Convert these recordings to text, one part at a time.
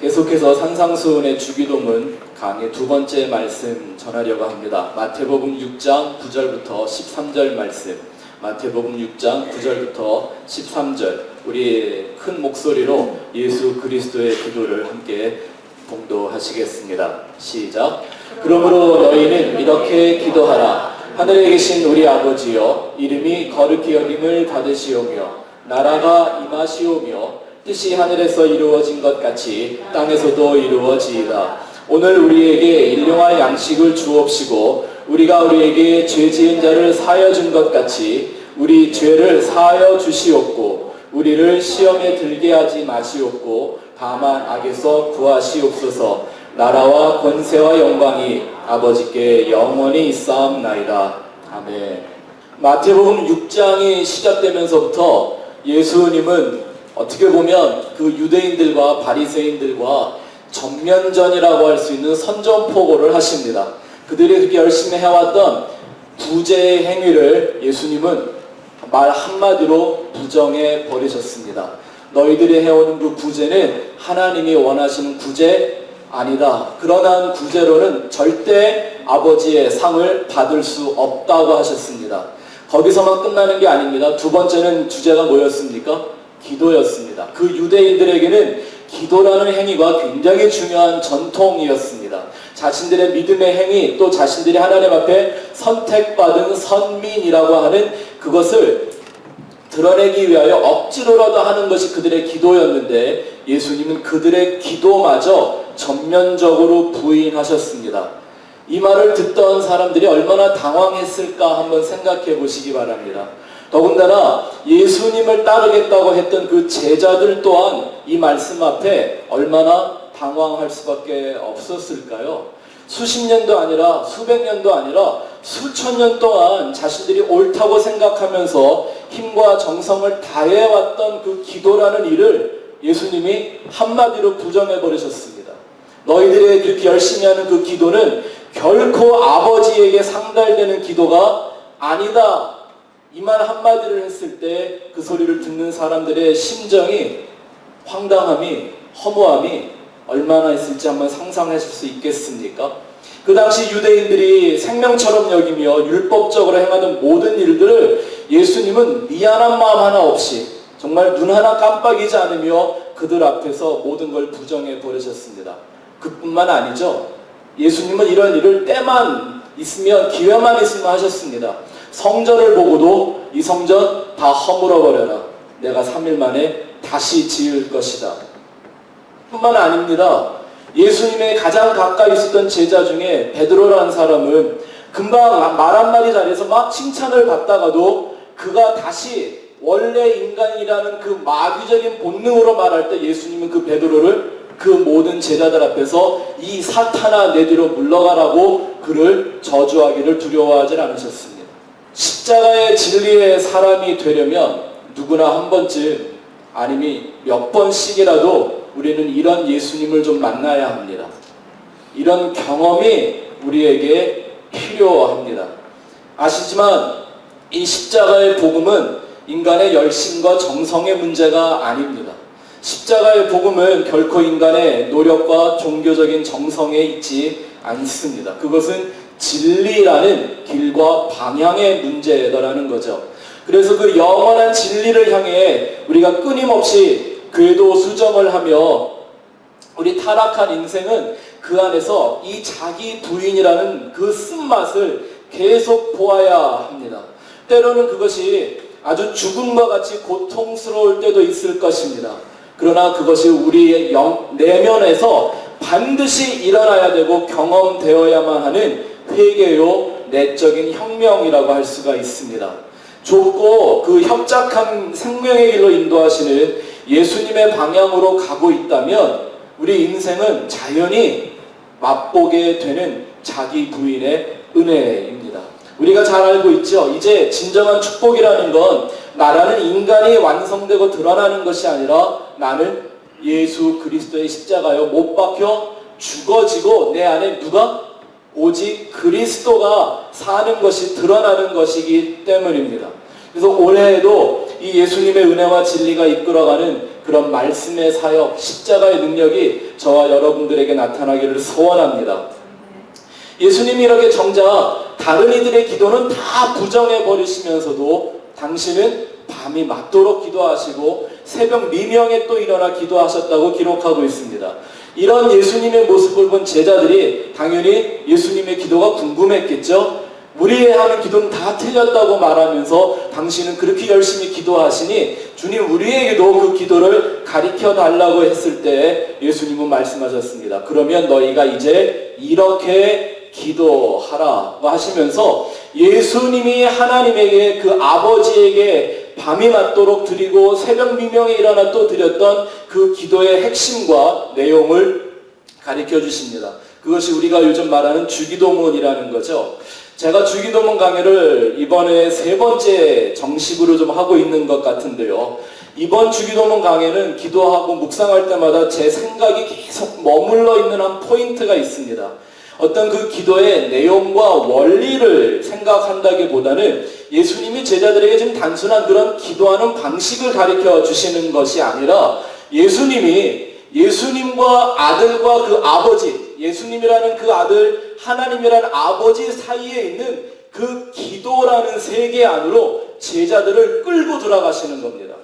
계속해서 산상수훈의 주기도문 강의 두 번째 말씀 전하려고 합니다. 마태복음 6장 9절부터 13절 말씀, 마태복음 6장 9절부터 13절, 우리 큰 목소리로 예수 그리스도의 기도를 함께 봉도하시겠습니다. 시작. 그러므로 너희는 이렇게 기도하라. 하늘에 계신 우리 아버지여, 이름이 거룩히 여김을 받으시오며 나라가 임하시오며 뜻이 하늘에서 이루어진 것 같이 땅에서도 이루어지이다. 오늘 우리에게 일용할 양식을 주옵시고 우리가 우리에게 죄 지은 자를 사하여 준 것 같이 우리 죄를 사하여 주시옵고 우리를 시험에 들게 하지 마시옵고 다만 악에서 구하시옵소서. 나라와 권세와 영광이 아버지께 영원히 있사옵나이다. 아멘. 마태복음 6장이 시작되면서부터 예수님은 어떻게 보면 그 유대인들과 바리새인들과 전면전이라고 할 수 있는 선전포고를 하십니다. 그들이 그렇게 열심히 해왔던 부재의 행위를 예수님은 말 한마디로 부정해 버리셨습니다. 너희들이 해오는 그 부재는 하나님이 원하시는 부재 아니다. 그러한 부재로는 절대 아버지의 상을 받을 수 없다고 하셨습니다. 거기서만 끝나는 게 아닙니다. 두 번째는 주제가 뭐였습니까? 기도였습니다. 그 유대인들에게는 기도라는 행위가 굉장히 중요한 전통이었습니다. 자신들의 믿음의 행위, 또 자신들이 하나님 앞에 선택받은 선민이라고 하는 그것을 드러내기 위하여 억지로라도 하는 것이 그들의 기도였는데 예수님은 그들의 기도마저 전면적으로 부인하셨습니다. 이 말을 듣던 사람들이 얼마나 당황했을까 한번 생각해 보시기 바랍니다. 더군다나 예수님을 따르겠다고 했던 그 제자들 또한 이 말씀 앞에 얼마나 당황할 수밖에 없었을까요? 수십 년도 아니라 수백 년도 아니라 수천 년 동안 자신들이 옳다고 생각하면서 힘과 정성을 다해왔던 그 기도라는 일을 예수님이 한마디로 부정해버리셨습니다. 너희들이 그렇게 열심히 하는 그 기도는 결코 아버지에게 상달되는 기도가 아니다. 이 말 한마디를 했을 때 그 소리를 듣는 사람들의 심정이, 황당함이, 허무함이 얼마나 있을지 한번 상상하실 수 있겠습니까? 그 당시 유대인들이 생명처럼 여기며 율법적으로 행하는 모든 일들을 예수님은 미안한 마음 하나 없이 정말 눈 하나 깜빡이지 않으며 그들 앞에서 모든 걸 부정해 버리셨습니다. 그뿐만 아니죠. 예수님은 이런 일을 때만 있으면, 기회만 있으면 하셨습니다. 성전을 보고도 이 성전 다 허물어버려라. 내가 3일 만에 다시 지을 것이다. 뿐만 아닙니다. 예수님의 가장 가까이 있었던 제자 중에 베드로라는 사람은 금방 말 한마디 자리에서 막 칭찬을 받다가도 그가 다시 원래 인간이라는 그 마귀적인 본능으로 말할 때 예수님은 그 베드로를 그 모든 제자들 앞에서 이 사탄아 내 뒤로 물러가라고 그를 저주하기를 두려워하지 않으셨습니다. 십자가의 진리의 사람이 되려면 누구나 한 번쯤 아니면 몇 번씩이라도 우리는 이런 예수님을 좀 만나야 합니다. 이런 경험이 우리에게 필요합니다. 아시지만 이 십자가의 복음은 인간의 열심과 정성의 문제가 아닙니다. 십자가의 복음은 결코 인간의 노력과 종교적인 정성에 있지 않습니다. 그것은 진리라는 길과 방향의 문제다라는 거죠. 그래서 그 영원한 진리를 향해 우리가 끊임없이 궤도 수정을 하며 우리 타락한 인생은 그 안에서 이 자기 부인이라는 그 쓴맛을 계속 보아야 합니다. 때로는 그것이 아주 죽음과 같이 고통스러울 때도 있을 것입니다. 그러나 그것이 우리의 내면에서 반드시 일어나야 되고 경험되어야만 하는 회개요 내적인 혁명이라고 할 수가 있습니다. 좁고 그 협착한 생명의 길로 인도하시는 예수님의 방향으로 가고 있다면 우리 인생은 자연히 맛보게 되는 자기 부인의 은혜입니다. 우리가 잘 알고 있죠. 이제 진정한 축복이라는 건 나라는 인간이 완성되고 드러나는 것이 아니라 나는 예수 그리스도의 십자가에 못 박혀 죽어지고 내 안에 누가? 오직 그리스도가 사는 것이 드러나는 것이기 때문입니다. 그래서 올해에도 이 예수님의 은혜와 진리가 이끌어가는 그런 말씀의 사역, 십자가의 능력이 저와 여러분들에게 나타나기를 소원합니다. 예수님이 이렇게 정작 다른 이들의 기도는 다 부정해 버리시면서도 당신은 밤이 맞도록 기도하시고 새벽 미명에 또 일어나 기도하셨다고 기록하고 있습니다. 이런 예수님의 모습을 본 제자들이 당연히 예수님의 기도가 궁금했겠죠. 우리의 하는 기도는 다 틀렸다고 말하면서 당신은 그렇게 열심히 기도하시니 주님 우리에게도 그 기도를 가르쳐 달라고 했을 때 예수님은 말씀하셨습니다. 그러면 너희가 이제 이렇게 기도하라고 하시면서 예수님이 하나님에게 그 아버지에게 밤이 맞도록 드리고 새벽 미명에 일어나 또 드렸던 그 기도의 핵심과 내용을 가르쳐 주십니다. 그것이 우리가 요즘 말하는 주기도문이라는 거죠. 제가 주기도문 강의를 이번에 3번째 정식으로 좀 하고 있는 것 같은데요. 이번 주기도문 강의는 기도하고 묵상할 때마다 제 생각이 계속 머물러 있는 한 포인트가 있습니다. 어떤 그 기도의 내용과 원리를 생각한다기보다는 예수님이 제자들에게 지금 단순한 그런 기도하는 방식을 가르쳐 주시는 것이 아니라 예수님과 아들과 그 아버지, 예수님이라는 그 아들, 하나님이라는 아버지 사이에 있는 그 기도라는 세계 안으로 제자들을 끌고 들어가시는 겁니다.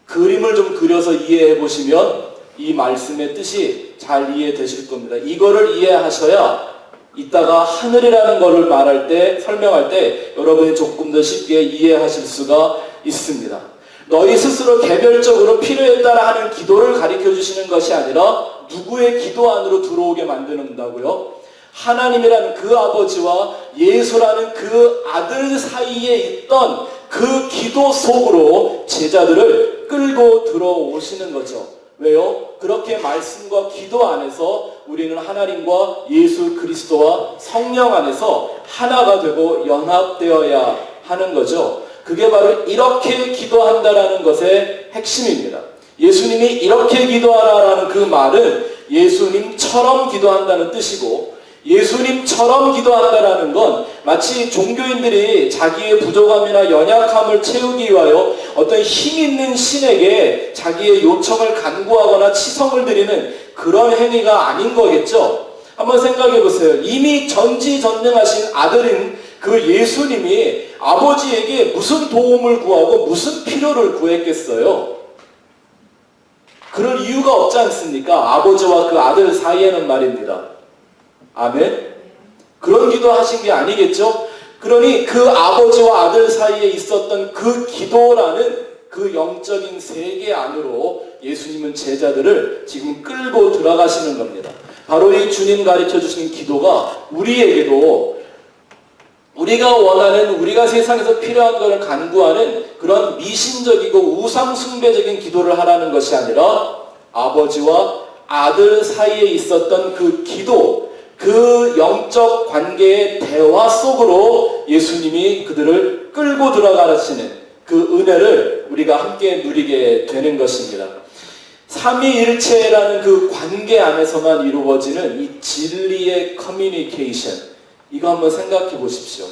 그림을 좀 그려서 이해해 보시면 이 말씀의 뜻이 잘 이해되실 겁니다. 이거를 이해하셔야 이따가 하늘이라는 것을 말할 때, 설명할 때 여러분이 조금 더 쉽게 이해하실 수가 있습니다. 너희 스스로 개별적으로 필요에 따라 하는 기도를 가르쳐 주시는 것이 아니라 누구의 기도 안으로 들어오게 만드는다고요? 하나님이라는 그 아버지와 예수라는 그 아들 사이에 있던 그 기도 속으로 제자들을 끌고 들어오시는 거죠. 왜요? 그렇게 말씀과 기도 안에서 우리는 하나님과 예수 그리스도와 성령 안에서 하나가 되고 연합되어야 하는 거죠. 그게 바로 이렇게 기도한다라는 것의 핵심입니다. 예수님이 이렇게 기도하라라는 그 말은 예수님처럼 기도한다는 뜻이고, 예수님처럼 기도한다라는 건 마치 종교인들이 자기의 부족함이나 연약함을 채우기 위하여 어떤 힘 있는 신에게 자기의 요청을 간구하거나 치성을 드리는 그런 행위가 아닌 거겠죠. 한번 생각해 보세요. 이미 전지전능하신 아들인 그 예수님이 아버지에게 무슨 도움을 구하고 무슨 필요를 구했겠어요? 그럴 이유가 없지 않습니까? 아버지와 그 아들 사이에는 말입니다. 아멘? 그런 기도 하신 게 아니겠죠? 그러니 그 아버지와 아들 사이에 있었던 그 기도라는 그 영적인 세계 안으로 예수님은 제자들을 지금 끌고 들어가시는 겁니다. 바로 이 주님 가르쳐 주신 기도가 우리에게도 우리가 원하는, 우리가 세상에서 필요한 것을 간구하는 그런 미신적이고 우상숭배적인 기도를 하라는 것이 아니라 아버지와 아들 사이에 있었던 그 기도, 그 영적 관계의 대화 속으로 예수님이 그들을 끌고 들어가시는 그 은혜를 우리가 함께 누리게 되는 것입니다. 삼위일체라는 그 관계 안에서만 이루어지는 이 진리의 커뮤니케이션, 이거 한번 생각해 보십시오.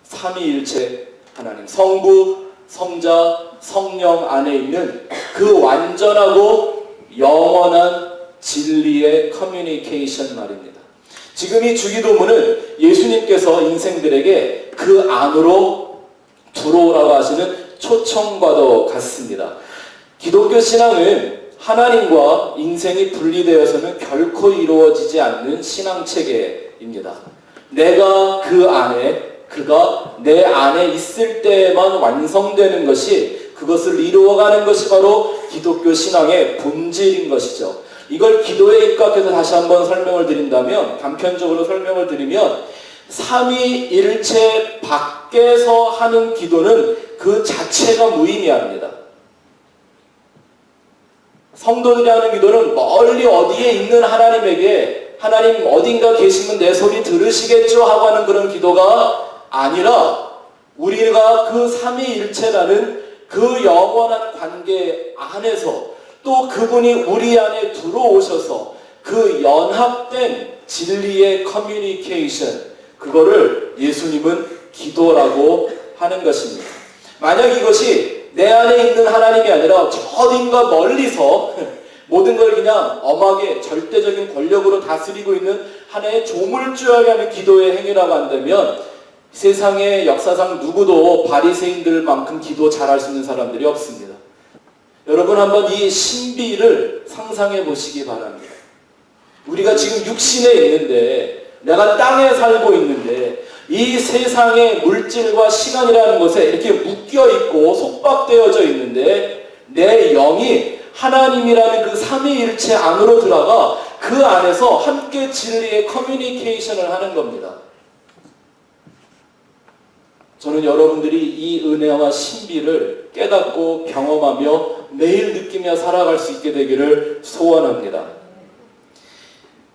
삼위일체 하나님, 성부, 성자, 성령 안에 있는 그 완전하고 영원한 진리의 커뮤니케이션 말입니다. 지금 이 주기도문은 예수님께서 인생들에게 그 안으로 들어오라고 하시는 초청과도 같습니다. 기독교 신앙은 하나님과 인생이 분리되어서는 결코 이루어지지 않는 신앙체계입니다. 내가 그 안에, 그가 내 안에 있을 때만 완성되는 것이, 그것을 이루어가는 것이 바로 기독교 신앙의 본질인 것이죠. 이걸 기도에 입각해서 다시 한번 설명을 드린다면, 단편적으로 설명을 드리면, 삼위일체 밖에서 하는 기도는 그 자체가 무의미합니다. 성도들이 하는 기도는 멀리 어디에 있는 하나님에게 하나님 어딘가 계시면 내 소리 들으시겠죠 하고 하는 그런 기도가 아니라, 우리가 그 삼위일체라는 그 영원한 관계 안에서 또 그분이 우리 안에 들어오셔서 그 연합된 진리의 커뮤니케이션, 그거를 예수님은 기도라고 하는 것입니다. 만약 이것이 내 안에 있는 하나님이 아니라 저 어딘가 멀리서 모든 걸 그냥 엄하게 절대적인 권력으로 다스리고 있는 하나의 조물주하게 하는 기도의 행위라고 한다면 세상의 역사상 누구도 바리새인들만큼 기도 잘할 수 있는 사람들이 없습니다. 여러분 한번 이 신비를 상상해 보시기 바랍니다. 우리가 지금 육신에 있는데, 내가 땅에 살고 있는데, 이 세상의 물질과 시간이라는 것에 이렇게 묶여있고 속박되어져 있는데, 내 영이 하나님이라는 그 삼위일체 안으로 들어가 그 안에서 함께 진리의 커뮤니케이션을 하는 겁니다. 저는 여러분들이 이 은혜와 신비를 깨닫고 경험하며 매일 느끼며 살아갈 수 있게 되기를 소원합니다.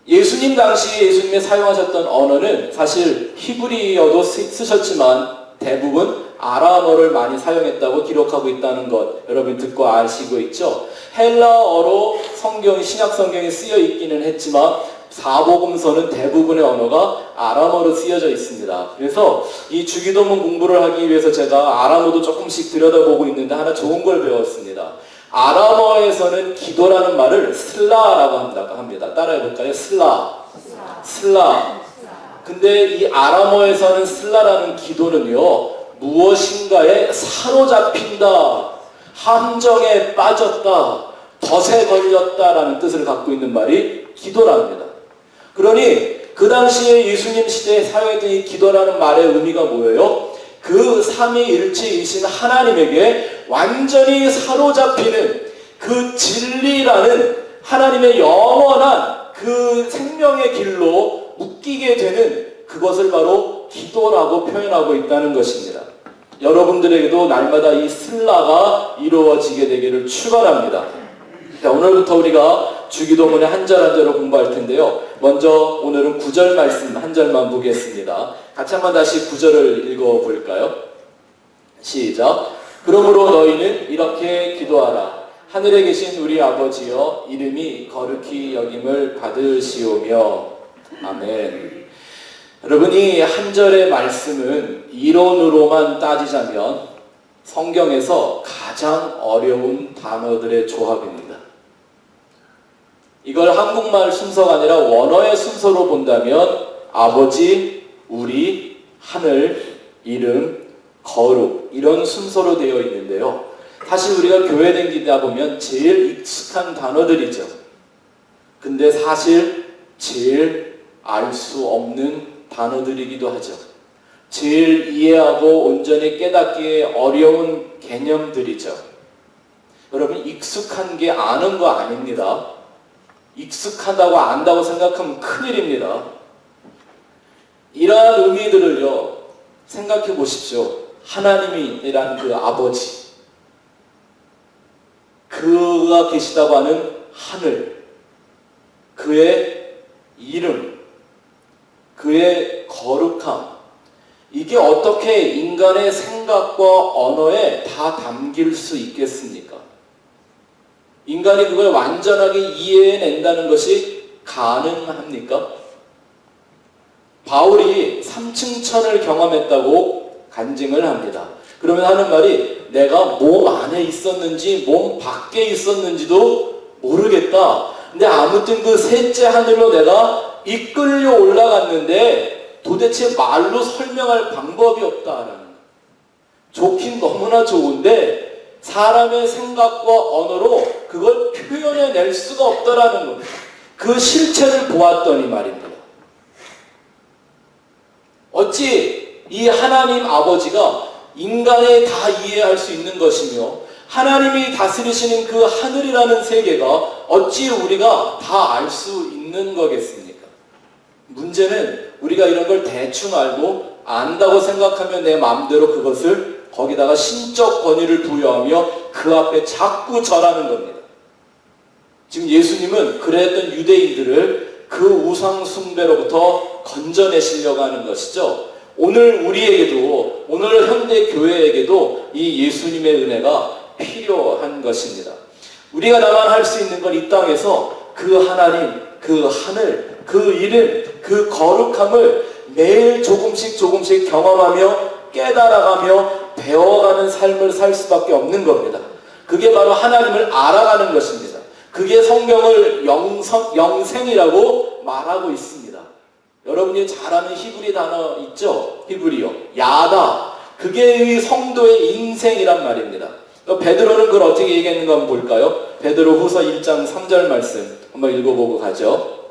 예수님 당시에 예수님이 사용하셨던 언어는 사실 히브리어도 쓰셨지만 대부분 아람어를 많이 사용했다고 기록하고 있다는 것 여러분 듣고 아시고 있죠? 헬라어로 신약 성경에 쓰여 있기는 했지만 사복음서는 대부분의 언어가 아람어로 쓰여져 있습니다. 그래서 이 주기도문 공부를 하기 위해서 제가 아람어도 조금씩 들여다보고 있는데 하나 좋은 걸 배웠습니다. 아람어에서는 기도라는 말을 슬라라고 합니다. 따라해볼까요? 슬라. 근데 이 아람어에서는 슬라라는 기도는요, 무엇인가에 사로잡힌다, 함정에 빠졌다, 덫에 걸렸다라는 뜻을 갖고 있는 말이 기도랍니다. 그러니 그 당시에 예수님 시대에 사용했던 이 기도라는 말의 의미가 뭐예요? 그 삼위일체이신 하나님에게 완전히 사로잡히는 그 진리라는 하나님의 영원한 그 생명의 길로 묶이게 되는 그것을 바로 기도라고 표현하고 있다는 것입니다. 여러분들에게도 날마다 이 슬라가 이루어지게 되기를 축원합니다. 자, 오늘부터 우리가 주기도문의 한 절 한 절을 공부할 텐데요. 먼저 오늘은 9절 말씀 한 절만 보겠습니다. 같이 한번 다시 9절을 읽어볼까요? 시작. 그러므로 너희는 이렇게 기도하라. 하늘에 계신 우리 아버지여, 이름이 거룩히 여김을 받으시오며. 아멘. 여러분, 이 한 절의 말씀은 이론으로만 따지자면 성경에서 가장 어려운 단어들의 조합입니다. 이걸 한국말 순서가 아니라 원어의 순서로 본다면 아버지, 우리, 하늘, 이름, 거룩 이런 순서로 되어 있는데요. 사실 우리가 교회 다니다 보면 제일 익숙한 단어들이죠. 근데 사실 제일 알 수 없는 단어들이기도 하죠. 제일 이해하고 온전히 깨닫기에 어려운 개념들이죠. 여러분, 익숙한 게 아는 거 아닙니다. 익숙하다고 안다고 생각하면 큰일입니다. 이러한 의미들을요, 생각해 보십시오. 하나님이란 그 아버지, 그가 계시다고 하는 하늘, 그의 이름, 그의 거룩함, 이게 어떻게 인간의 생각과 언어에 다 담길 수 있겠습니까? 인간이 그걸 완전하게 이해해낸다는 것이 가능합니까? 바울이 3층 천을 경험했다고 간증을 합니다. 그러면 하는 말이 내가 몸 안에 있었는지 몸 밖에 있었는지도 모르겠다. 근데 아무튼 그 셋째 하늘로 내가 이끌려 올라갔는데 도대체 말로 설명할 방법이 없다라는. 좋긴 너무나 좋은데 사람의 생각과 언어로 그걸 표현해낼 수가 없다라는 겁니다. 그 실체를 보았더니 말입니다. 어찌 이 하나님 아버지가 인간에 다 이해할 수 있는 것이며 하나님이 다스리시는 그 하늘이라는 세계가 어찌 우리가 다 알 수 있는 거겠습니까? 문제는 우리가 이런 걸 대충 알고 안다고 생각하면 내 마음대로 그것을 거기다가 신적 권위를 부여하며 그 앞에 자꾸 절하는 겁니다. 지금 예수님은 그랬던 유대인들을 그 우상 숭배로부터 건져내시려고 하는 것이죠. 오늘 우리에게도, 오늘 현대 교회에게도 이 예수님의 은혜가 필요한 것입니다. 우리가 다만 할 수 있는 건 이 땅에서 그 하나님, 그 하늘, 그 이름, 그 거룩함을 매일 조금씩 경험하며 깨달아가며 배워가는 삶을 살 수밖에 없는 겁니다. 그게 바로 하나님을 알아가는 것입니다. 그게 성경을 영생이라고 말하고 있습니다. 여러분이 잘 아는 히브리 단어 있죠? 히브리어. 야다. 그게 이 성도의 인생이란 말입니다. 베드로는 그걸 어떻게 얘기했는가 한번 볼까요? 베드로 후서 1장 3절 말씀 한번 읽어보고 가죠.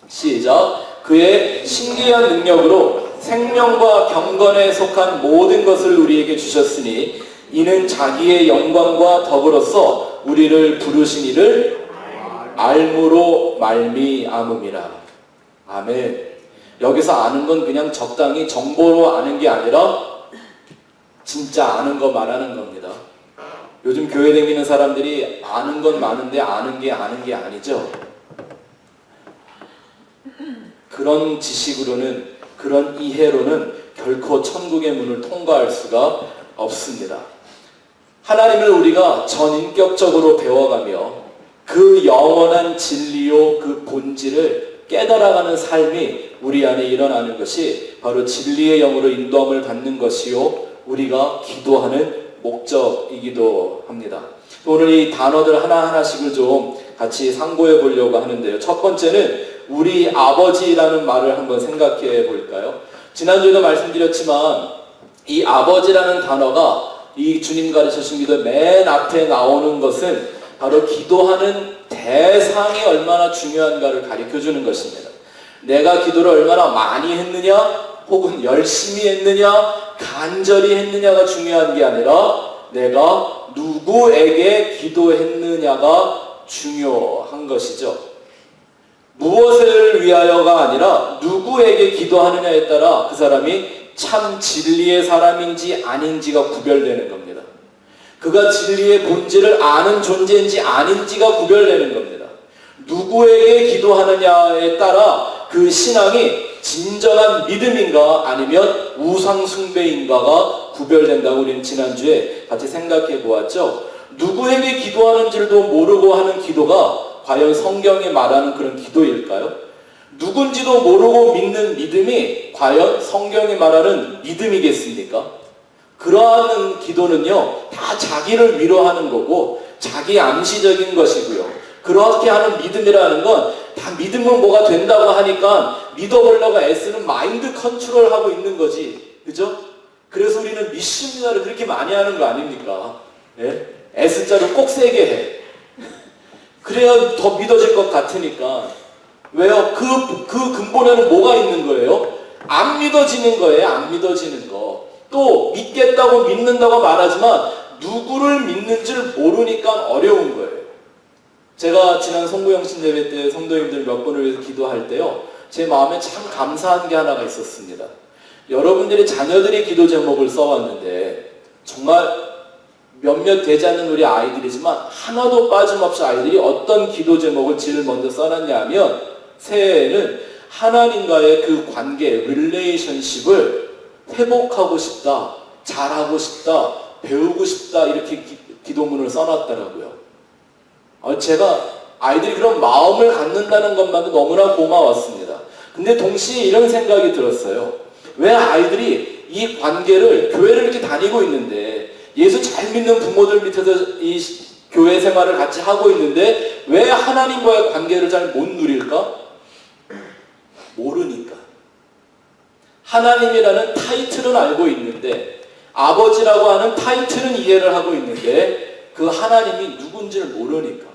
시작. 그의 신기한 능력으로 생명과 경건에 속한 모든 것을 우리에게 주셨으니 이는 자기의 영광과 덕으로서 우리를 부르신 이를 알므로 말미암음이라. 아멘. 여기서 아는 건 그냥 적당히 정보로 아는 게 아니라 진짜 아는 거 말하는 겁니다. 요즘 교회 다니는 사람들이 아는 건 많은데 아는 게 아니죠. 그런 지식으로는, 그런 이해로는 결코 천국의 문을 통과할 수가 없습니다. 하나님을 우리가 전인격적으로 배워가며 그 영원한 진리요 그 본질을 깨달아가는 삶이 우리 안에 일어나는 것이 바로 진리의 영으로 인도함을 받는 것이요 우리가 기도하는 목적이기도 합니다. 오늘 이 단어들 하나하나씩을 좀 같이 상고해 보려고 하는데요. 첫 번째는 우리 아버지라는 말을 한번 생각해 볼까요? 지난주에도 말씀드렸지만 이 아버지라는 단어가 이 주님 가르치신 기도 맨 앞에 나오는 것은 바로 기도하는 대상이 얼마나 중요한가를 가르쳐주는 것입니다. 내가 기도를 얼마나 많이 했느냐 혹은 열심히 했느냐 간절히 했느냐가 중요한 게 아니라 내가 누구에게 기도했느냐가 중요한 것이죠. 무엇을 위하여가 아니라 누구에게 기도하느냐에 따라 그 사람이 참 진리의 사람인지 아닌지가 구별되는 겁니다. 그가 진리의 본질을 아는 존재인지 아닌지가 구별되는 겁니다. 누구에게 기도하느냐에 따라 그 신앙이 진정한 믿음인가 아니면 우상숭배인가가 구별된다고 우리는 지난주에 같이 생각해 보았죠. 누구에게 기도하는지도 모르고 하는 기도가 과연 성경이 말하는 그런 기도일까요? 누군지도 모르고 믿는 믿음이 과연 성경이 말하는 믿음이겠습니까? 그러한 기도는요, 다 자기를 위로하는 거고 자기 암시적인 것이고요. 그렇게 하는 믿음이라는 건 다 믿으면 뭐가 된다고 하니까 믿어보려고 애쓰는 마인드 컨트롤하고 있는 거지. 그죠? 그래서 우리는 믿습니다를 그렇게 많이 하는 거 아닙니까? 예? S자를 꼭 세게 해. 그래야 더 믿어질 것 같으니까. 왜요? 그 근본에는 뭐가 있는 거예요? 안 믿어지는 거예요. 안 믿어지는 거. 또 믿겠다고 믿는다고 말하지만 누구를 믿는지를 모르니까 어려운 거예요. 제가 지난 송구영신 예배 때 성도님들 몇 분을 위해서 기도할 때요, 제 마음에 참 감사한 게 하나가 있었습니다. 여러분들이 자녀들이 기도 제목을 써왔는데 정말 몇몇 되지 않는 우리 아이들이지만 하나도 빠짐없이 아이들이 어떤 기도 제목을 제일 먼저 써놨냐 하면 새해에는 하나님과의 그 관계, 릴레이션십을 회복하고 싶다, 잘하고 싶다, 배우고 싶다 이렇게 기도문을 써놨더라고요. 제가 아이들이 그런 마음을 갖는다는 것만도 너무나 고마웠습니다. 근데 동시에 이런 생각이 들었어요. 왜 아이들이 이 관계를, 교회를 이렇게 다니고 있는데 예수 잘 믿는 부모들 밑에서 이 교회 생활을 같이 하고 있는데 왜 하나님과의 관계를 잘 못 누릴까? 모르니까. 하나님이라는 타이틀은 알고 있는데, 아버지라고 하는 타이틀은 이해를 하고 있는데 그 하나님이 누군지를 모르니까.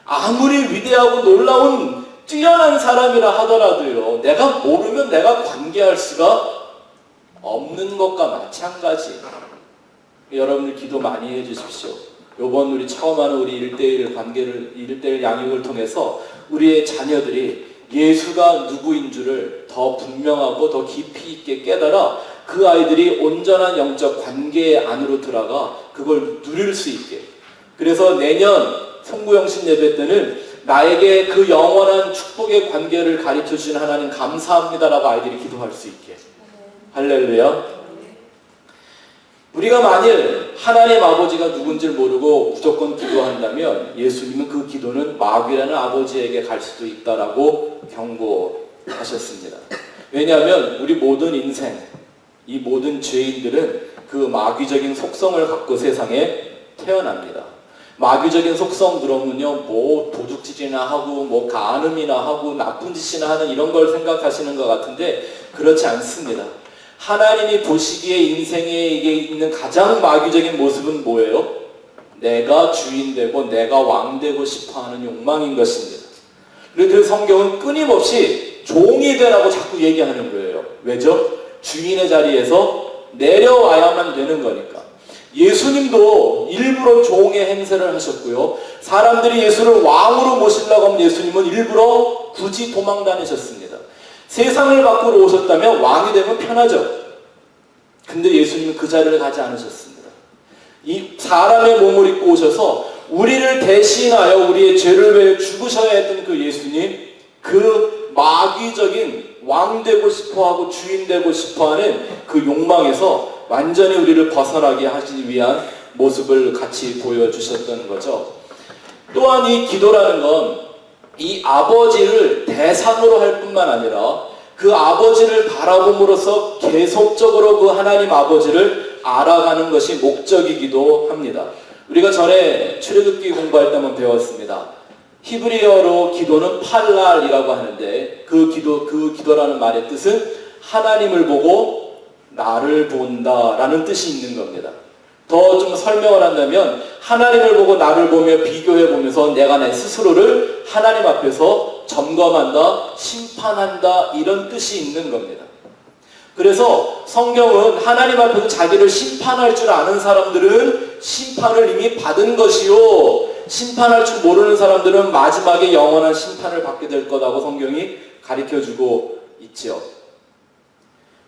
아무리 위대하고 놀라운 뛰어난 사람이라 하더라도요, 내가 모르면 내가 관계할 수가 없는 것과 마찬가지. 여러분들 기도 많이 해주십시오. 요번 우리 처음 하는 우리 1대1 관계를, 1대1 양육을 통해서 우리의 자녀들이 예수가 누구인 줄을 더 분명하고 더 깊이 있게 깨달아 그 아이들이 온전한 영적 관계 안으로 들어가 그걸 누릴 수 있게. 그래서 내년 송구영신 예배 때는 나에게 그 영원한 축복의 관계를 가르쳐주신 하나님 감사합니다라고 아이들이 기도할 수 있게. 할렐루야. 우리가 만일 하나님 아버지가 누군지를 모르고 무조건 기도한다면 예수님은 그 기도는 마귀라는 아버지에게 갈 수도 있다라고 경고하셨습니다. 왜냐하면 우리 모든 인생, 이 모든 죄인들은 그 마귀적인 속성을 갖고 세상에 태어납니다. 마귀적인 속성 그러면요, 뭐 도둑질이나 하고 뭐 간음이나 하고 나쁜 짓이나 하는 이런 걸 생각하시는 것 같은데 그렇지 않습니다. 하나님이 보시기에 인생에 있는 가장 마귀적인 모습은 뭐예요? 내가 주인 되고 내가 왕 되고 싶어하는 욕망인 것입니다. 그래서 성경은 끊임없이 종이 되라고 자꾸 얘기하는 거예요. 왜죠? 주인의 자리에서 내려와야만 되는 거니까. 예수님도 일부러 종의 행세를 하셨고요. 사람들이 예수를 왕으로 모시려고 하면 예수님은 일부러 굳이 도망 다니셨습니다. 세상을 바꾸러 오셨다면 왕이 되면 편하죠. 근데 예수님은 그 자리를 가지 않으셨습니다. 이 사람의 몸을 입고 오셔서 우리를 대신하여 우리의 죄를 위해 죽으셔야 했던 그 예수님, 그 마귀적인 왕 되고 싶어하고 주인 되고 싶어하는 그 욕망에서 완전히 우리를 벗어나게 하시기 위한 모습을 같이 보여주셨던 거죠. 또한 이 기도라는 건 이 아버지를 대상으로 할 뿐만 아니라 그 아버지를 바라봄으로써 계속적으로 그 하나님 아버지를 알아가는 것이 목적이기도 합니다. 우리가 전에 출애굽기 공부할 때 한번 배웠습니다. 히브리어로 기도는 팔랄이라고 하는데 그 기도라는 말의 뜻은 하나님을 보고 나를 본다라는 뜻이 있는 겁니다. 더 좀 설명을 한다면 하나님을 보고 나를 보며 비교해 보면서 내가 내 스스로를 하나님 앞에서 점검한다, 심판한다 이런 뜻이 있는 겁니다. 그래서 성경은 하나님 앞에서 자기를 심판할 줄 아는 사람들은 심판을 이미 받은 것이요, 심판할 줄 모르는 사람들은 마지막에 영원한 심판을 받게 될 거라고 성경이 가르쳐주고 있죠.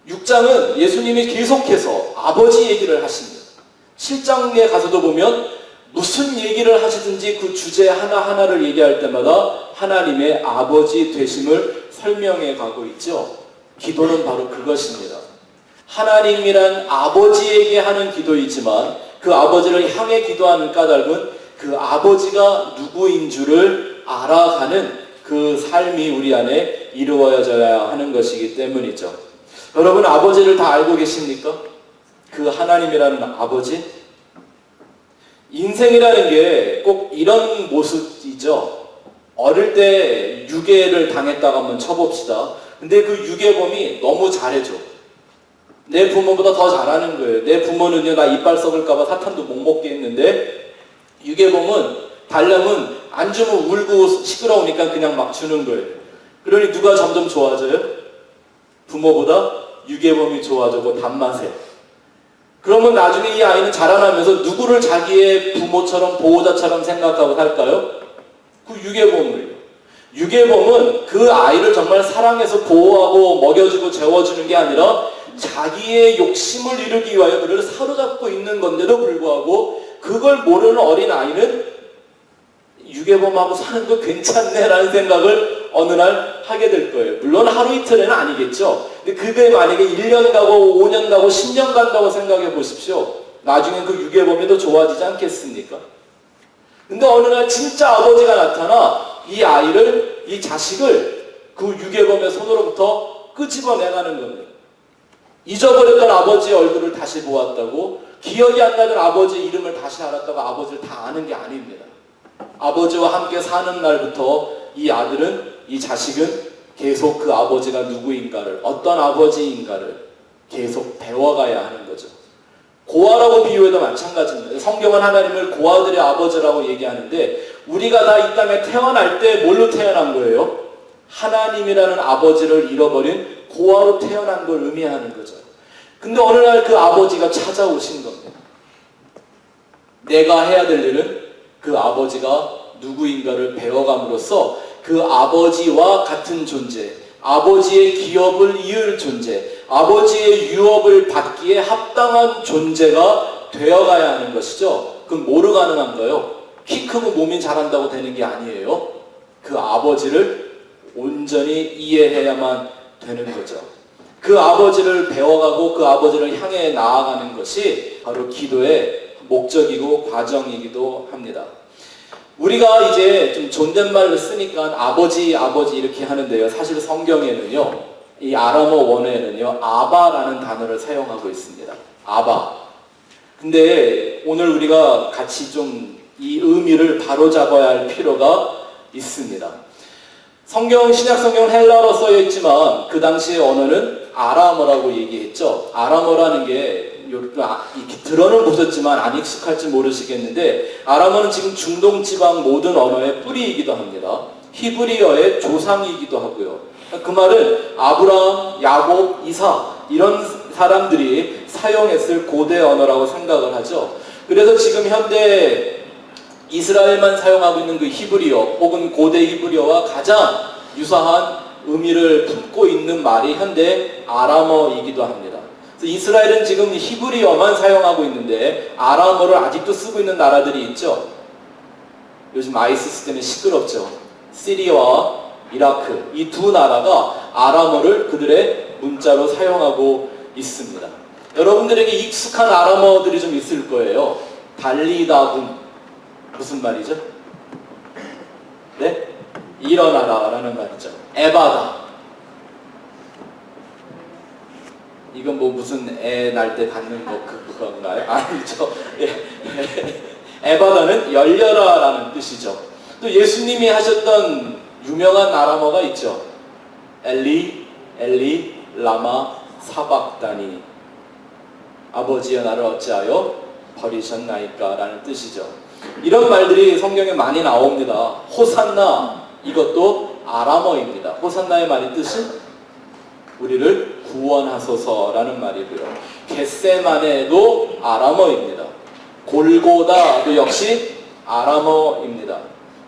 6장은 예수님이 계속해서 아버지 얘기를 하십니다. 7장에 가서도 보면 무슨 얘기를 하시든지 그 주제 하나하나를 얘기할 때마다 하나님의 아버지 되심을 설명해 가고 있죠. 기도는 바로 그것입니다. 하나님이란 아버지에게 하는 기도이지만 그 아버지를 향해 기도하는 까닭은 그 아버지가 누구인 줄을 알아가는 그 삶이 우리 안에 이루어져야 하는 것이기 때문이죠. 여러분, 아버지를 다 알고 계십니까? 그 하나님이라는 아버지? 인생이라는 게 꼭 이런 모습이죠. 어릴 때 유괴를 당했다고 한번 쳐봅시다. 근데 그 유괴범이 너무 잘해줘. 내 부모보다 더 잘하는 거예요. 내 부모는요, 나 이빨 썩을까봐 사탕도 못 먹게 했는데 유괴범은 달려면 안 주면 울고 시끄러우니까 그냥 막 주는 거예요. 그러니 누가 점점 좋아져요? 부모보다 유괴범이 좋아지고 단맛에. 그러면 나중에 이 아이는 자라나면서 누구를 자기의 부모처럼 보호자처럼 생각하고 살까요? 그 유괴범을요. 유괴범은 그 아이를 정말 사랑해서 보호하고 먹여주고 재워주는 게 아니라 자기의 욕심을 이루기 위하여 그를 사로잡고 있는 건데도 불구하고 그걸 모르는 어린 아이는 유괴범하고 사는 거 괜찮네 라는 생각을 어느 날 하게 될 거예요. 물론 하루 이틀에는 아니겠죠. 근데 그게 만약에 1년 가고 5년 가고 10년 간다고 생각해 보십시오. 나중엔 그 유괴범이 더 좋아지지 않겠습니까? 근데 어느 날 진짜 아버지가 나타나 이 아이를, 이 자식을 그 유괴범의 손으로부터 끄집어내가는 겁니다. 잊어버렸던 아버지의 얼굴을 다시 보았다고, 기억이 안 나던 아버지의 이름을 다시 알았다고 아버지를 다 아는 게 아닙니다. 아버지와 함께 사는 날부터 이 아들은, 이 자식은 계속 그 아버지가 누구인가를, 어떤 아버지인가를 계속 배워가야 하는 거죠. 고아라고 비유해도 마찬가지입니다. 성경은 하나님을 고아들의 아버지라고 얘기하는데 우리가 다 이 땅에 태어날 때 뭘로 태어난 거예요? 하나님이라는 아버지를 잃어버린 고아로 태어난 걸 의미하는 거죠. 근데 어느 날 그 아버지가 찾아오신 겁니다. 내가 해야 될 일은 그 아버지가 누구인가를 배워감으로써 그 아버지와 같은 존재, 아버지의 기업을 이을 존재, 아버지의 유업을 받기에 합당한 존재가 되어가야 하는 것이죠. 그럼 뭐로 가능한가요? 키 크고 몸이 잘한다고 되는 게 아니에요. 그 아버지를 온전히 이해해야만 되는 거죠. 그 아버지를 배워가고 그 아버지를 향해 나아가는 것이 바로 기도의 목적이고 과정이기도 합니다. 우리가 이제 좀 존댓말로 쓰니까 아버지 이렇게 하는데요. 사실 성경에는요, 이 아람어 원어에는요, 아바라는 단어를 사용하고 있습니다. 아바. 근데 오늘 우리가 같이 좀 이 의미를 바로잡아야 할 필요가 있습니다. 신약 성경은 헬라어로 쓰여 있지만 그 당시의 언어는 아람어라고 얘기했죠. 아람어라는 게 이렇게 들어는 보셨지만 안 익숙할지 모르시겠는데, 아람어는 지금 중동 지방 모든 언어의 뿌리이기도 합니다. 히브리어의 조상이기도 하고요. 그 말은 아브라함, 야곱, 이삭 이런 사람들이 사용했을 고대 언어라고 생각을 하죠. 그래서 지금 현대 이스라엘만 사용하고 있는 그 히브리어 혹은 고대 히브리어와 가장 유사한 의미를 품고 있는 말이 현대 아람어이기도 합니다. 그래서 이스라엘은 지금 히브리어만 사용하고 있는데 아람어를 아직도 쓰고 있는 나라들이 있죠. 요즘 아이시스 때문에 시끄럽죠. 시리아와 이라크, 이 두 나라가 아람어를 그들의 문자로 사용하고 있습니다. 여러분들에게 익숙한 아람어들이 좀 있을 거예요. 달리다군, 무슨 말이죠? 네? 일어나라 라는 말이죠. 에바다. 이건 뭐 무슨 애 날 때 갖는 거 그건가요? 아니죠. 에바다는 열려라 라는 뜻이죠. 또 예수님이 하셨던 유명한 아람어가 있죠. 엘리 엘리 라마 사박다니, 아버지여 나를 어찌하여 버리셨나이까 라는 뜻이죠. 이런 말들이 성경에 많이 나옵니다. 호산나, 이것도 아람어입니다. 호산나의 말의 뜻은 우리를 구원하소서라는 말이고요. 겟세마네도 아람어입니다. 골고다도 역시 아람어입니다.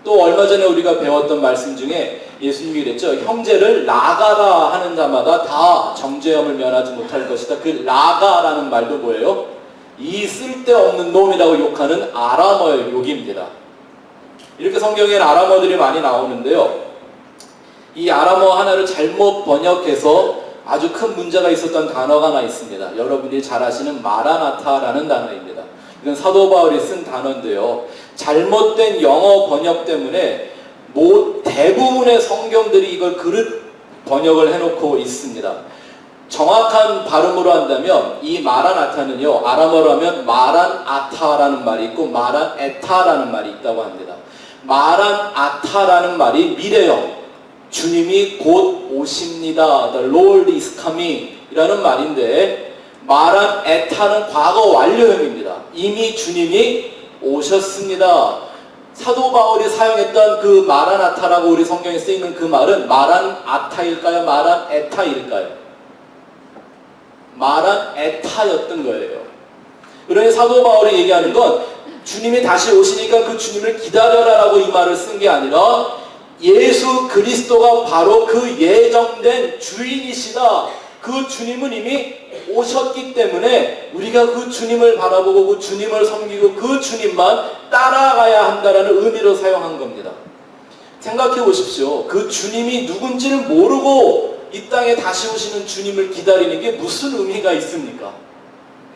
또 얼마 전에 우리가 배웠던 말씀 중에 예수님이 그랬죠. 형제를 라가라 하는 자마다 다 정죄함을 면하지 못할 것이다. 그 라가라는 말도 뭐예요? 이 쓸데없는 놈이라고 욕하는 아람어의 욕입니다. 이렇게 성경에는 아람어들이 많이 나오는데요. 이 아람어 하나를 잘못 번역해서 아주 큰 문제가 있었던 단어가 하나 있습니다. 여러분들이 잘 아시는 마라나타라는 단어입니다. 이건 사도 바울이 쓴 단어인데요. 잘못된 영어 번역 때문에 대부분의 성경들이 이걸 그릇 번역을 해놓고 있습니다. 정확한 발음으로 한다면 이 마라나타는요, 아람어로 하면 마란아타라는 말이 있고 마란에타라는 말이 있다고 합니다. 마란아타라는 말이 미래형, 주님이 곧 오십니다, The Lord is coming 이라는 말인데, 마란에타는 과거 완료형입니다. 이미 주님이 오셨습니다. 사도 바울이 사용했던 그 마라나타라고 우리 성경에 쓰이는 그 말은 마란아타일까요? 마란에타일까요? 마란에타였던 거예요. 그러니 사도 바울이 얘기하는 건 주님이 다시 오시니까 그 주님을 기다려라라고 이 말을 쓴 게 아니라 예수 그리스도가 바로 그 예정된 주인이시다. 그 주님은 이미 오셨기 때문에 우리가 그 주님을 바라보고 그 주님을 섬기고 그 주님만 따라가야 한다라는 의미로 사용한 겁니다. 생각해 보십시오. 그 주님이 누군지를 모르고 이 땅에 다시 오시는 주님을 기다리는 게 무슨 의미가 있습니까?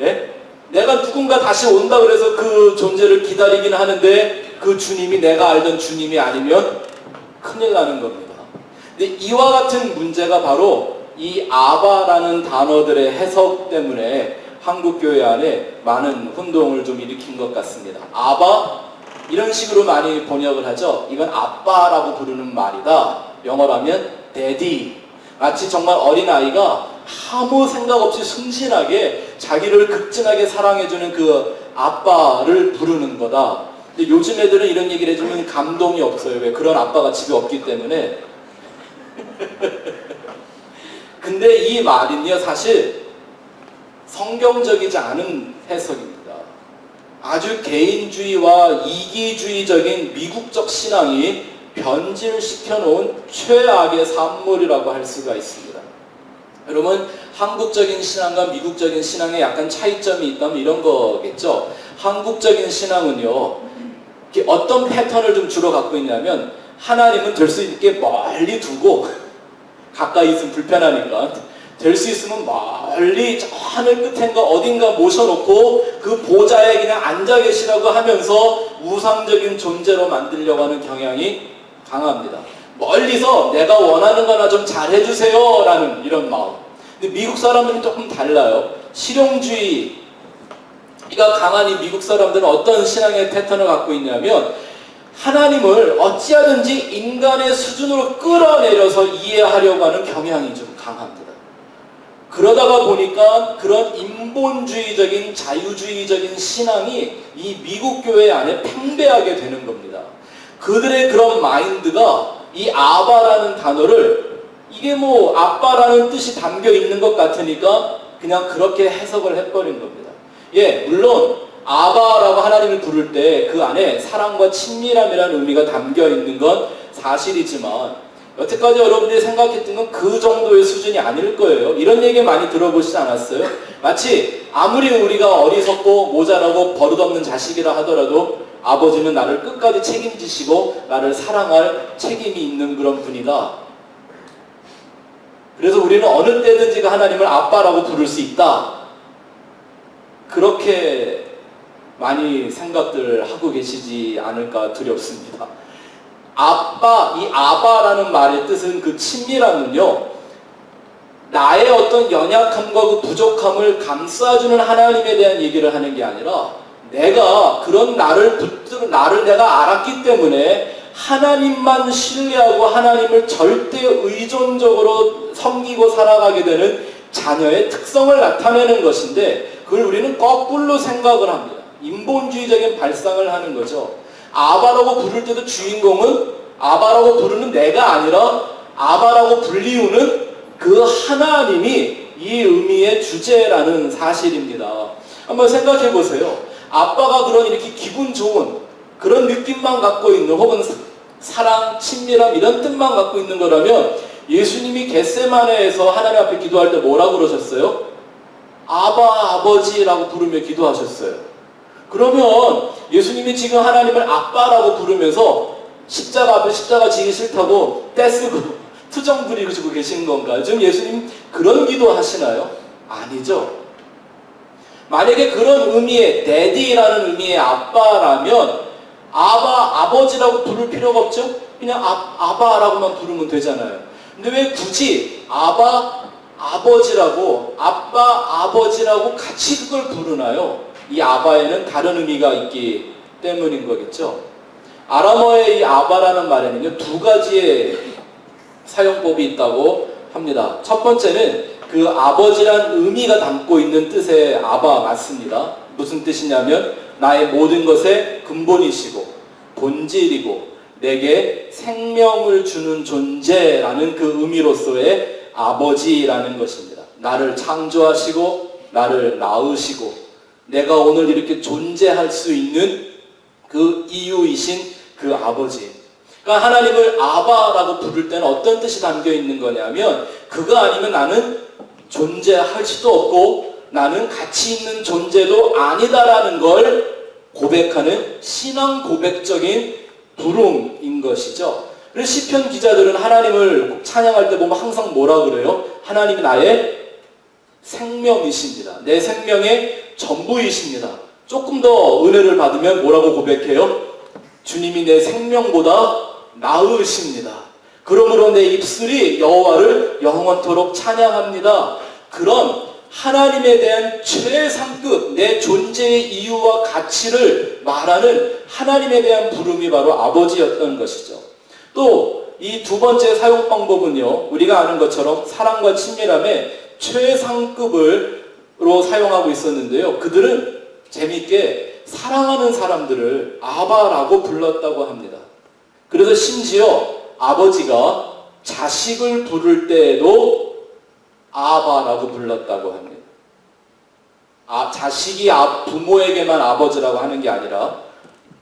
예? 내가 누군가 다시 온다 그래서 그 존재를 기다리긴 하는데 그 주님이 내가 알던 주님이 아니면 큰일 나는 겁니다. 근데 이와 같은 문제가 바로 이 아바라는 단어들의 해석 때문에 한국교회 안에 많은 혼동을 좀 일으킨 것 같습니다. 아바? 이런 식으로 많이 번역을 하죠. 이건 아빠라고 부르는 말이다. 영어로 하면 daddy. 마치 정말 어린아이가 아무 생각 없이 순진하게 자기를 극진하게 사랑해주는 그 아빠를 부르는 거다. 근데 요즘 애들은 이런 얘기를 해주면 감동이 없어요. 왜? 그런 아빠가 집에 없기 때문에. 근데 이 말은요, 사실 성경적이지 않은 해석입니다. 아주 개인주의와 이기주의적인 미국적 신앙이 변질시켜 놓은 최악의 산물이라고 할 수가 있습니다. 여러분, 한국적인 신앙과 미국적인 신앙에 약간 차이점이 있다면 이런 거겠죠. 한국적인 신앙은요, 어떤 패턴을 좀 주로 갖고 있냐면 하나님은 될 수 있게 멀리 두고 가까이 있으면 불편하니까 될 수 있으면 멀리 저 하늘 끝인가 어딘가 모셔놓고 그 보좌에 그냥 앉아 계시라고 하면서 우상적인 존재로 만들려고 하는 경향이 강합니다. 멀리서 내가 원하는 거나 좀 잘해주세요 라는 이런 마음. 근데 미국 사람들은 조금 달라요. 실용주의, 그러니까 강한 이 미국 사람들은 어떤 신앙의 패턴을 갖고 있냐면 하나님을 어찌하든지 인간의 수준으로 끌어내려서 이해하려고 하는 경향이 좀 강합니다. 그러다가 보니까 그런 인본주의적인 자유주의적인 신앙이 이 미국 교회 안에 팽배하게 되는 겁니다. 그들의 그런 마인드가 이 아바라는 단어를 이게 뭐 아빠라는 뜻이 담겨 있는 것 같으니까 그냥 그렇게 해석을 해버린 겁니다. 예, 물론 아바라고 하나님을 부를 때 그 안에 사랑과 친밀함이라는 의미가 담겨 있는 건 사실이지만 여태까지 여러분들이 생각했던 건 그 정도의 수준이 아닐 거예요. 이런 얘기 많이 들어보시지 않았어요? 마치 아무리 우리가 어리석고 모자라고 버릇없는 자식이라 하더라도 아버지는 나를 끝까지 책임지시고 나를 사랑할 책임이 있는 그런 분이다. 그래서 우리는 어느 때든지 하나님을 아빠라고 부를 수 있다. 그렇게 많이 생각들 하고 계시지 않을까 두렵습니다. 아빠, 이 아바라는 말의 뜻은 그 친밀함은요, 나의 어떤 연약함과 그 부족함을 감싸주는 하나님에 대한 얘기를 하는 게 아니라 내가 그런 나를 내가 알았기 때문에 하나님만 신뢰하고 하나님을 절대 의존적으로 섬기고 살아가게 되는 자녀의 특성을 나타내는 것인데 그걸 우리는 거꾸로 생각을 합니다. 인본주의적인 발상을 하는 거죠. 아바라고 부를 때도 주인공은 아바라고 부르는 내가 아니라 아바라고 불리우는 그 하나님이 이 의미의 주제라는 사실입니다. 한번 생각해 보세요. 아빠가 그런 이렇게 기분 좋은 그런 느낌만 갖고 있는 혹은 사랑, 친밀함 이런 뜻만 갖고 있는 거라면 예수님이 겟세마네에서 하나님 앞에 기도할 때 뭐라고 그러셨어요? 아바, 아버지라고 부르며 기도하셨어요. 그러면 예수님이 지금 하나님을 아빠라고 부르면서 십자가 앞에 십자가 지기 싫다고 떼쓰고 투정 부리고 계신 건가요? 지금 예수님 그런 기도 하시나요? 아니죠. 만약에 그런 의미의 daddy라는 의미의 아빠라면 아버지라고 부를 필요가 없죠? 그냥 아바라고만 부르면 되잖아요. 근데 왜 굳이 아버지라고 아버지라고 같이 그걸 부르나요? 이 아바에는 다른 의미가 있기 때문인 거겠죠. 아람어의 이 아바라는 말에는요, 두 가지의 사용법이 있다고 합니다. 첫 번째는 그 아버지란 의미가 담고 있는 뜻의 아바 맞습니다. 무슨 뜻이냐면 나의 모든 것의 근본이시고 본질이고 내게 생명을 주는 존재라는 그 의미로서의 아버지라는 것입니다. 나를 창조하시고 나를 낳으시고 내가 오늘 이렇게 존재할 수 있는 그 이유이신 그 아버지. 그러니까 하나님을 아바라고 부를 때는 어떤 뜻이 담겨 있는 거냐면 그거 아니면 나는 존재할 수도 없고 나는 가치 있는 존재도 아니다라는 걸 고백하는 신앙 고백적인 부름인 것이죠. 그래서 시편 기자들은 하나님을 찬양할 때 보면 항상 뭐라 그래요? 하나님이 나의 생명이십니다. 내 생명의 전부이십니다. 조금 더 은혜를 받으면 뭐라고 고백해요? 주님이 내 생명보다 나으십니다. 그러므로 내 입술이 여호와를 영원토록 찬양합니다. 그런 하나님에 대한 최상급 내 존재의 이유와 가치를 말하는 하나님에 대한 부름이 바로 아버지였던 것이죠. 또 이 두 번째 사용 방법은요, 우리가 아는 것처럼 사랑과 친밀함의 최상급으로 사용하고 있었는데요. 그들은 재미있게 사랑하는 사람들을 아바라고 불렀다고 합니다. 그래서 심지어 아버지가 자식을 부를 때에도 아바라고 불렀다고 합니다. 자식이 부모에게만 아버지라고 하는 게 아니라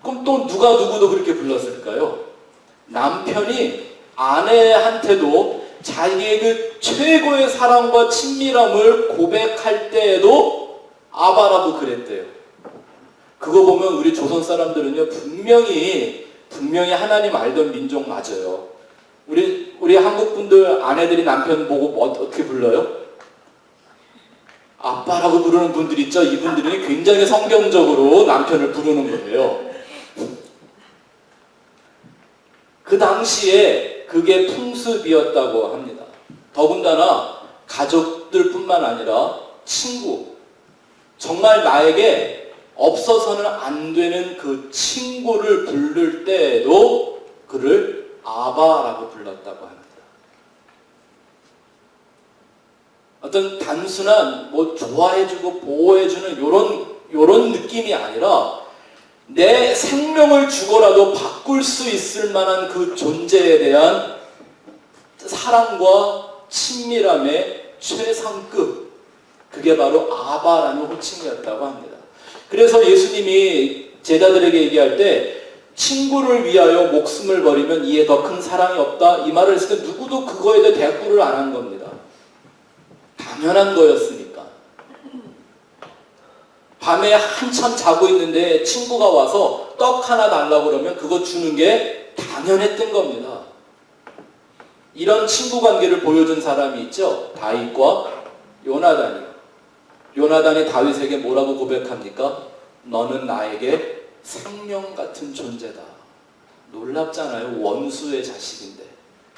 그럼 또 누가 누구도 그렇게 불렀을까요? 남편이 아내한테도 자기의 그 최고의 사랑과 친밀함을 고백할 때에도 아바라고 그랬대요. 그거 보면 우리 조선 사람들은요 분명히 하나님 알던 민족 맞아요. 우리 한국 분들 아내들이 남편 보고 어떻게 불러요? 아빠라고 부르는 분들 있죠. 이분들은 굉장히 성경적으로 남편을 부르는 거예요. 그 당시에 그게 풍습이었다고 합니다. 더군다나 가족들뿐만 아니라 친구, 정말 나에게 없어서는 안 되는 그 친구를 부를 때에도 그를 아바라고 불렀다고 합니다. 어떤 단순한 뭐 좋아해주고 보호해주는 요런 느낌이 아니라 내 생명을 주고라도 바꿀 수 있을 만한 그 존재에 대한 사랑과 친밀함의 최상급, 그게 바로 아바라는 호칭이었다고 합니다. 그래서 예수님이 제자들에게 얘기할 때 친구를 위하여 목숨을 버리면 이에 더 큰 사랑이 없다, 이 말을 했을 때 누구도 그거에 대해 대꾸를 안 한 겁니다. 당연한 거였으니까. 밤에 한참 자고 있는데 친구가 와서 떡 하나 달라고 그러면 그거 주는 게 당연했던 겁니다. 이런 친구 관계를 보여준 사람이 있죠. 다윗과 요나단이요. 요나단이 다윗에게 뭐라고 고백합니까? 너는 나에게 생명 같은 존재다. 놀랍잖아요. 원수의 자식인데,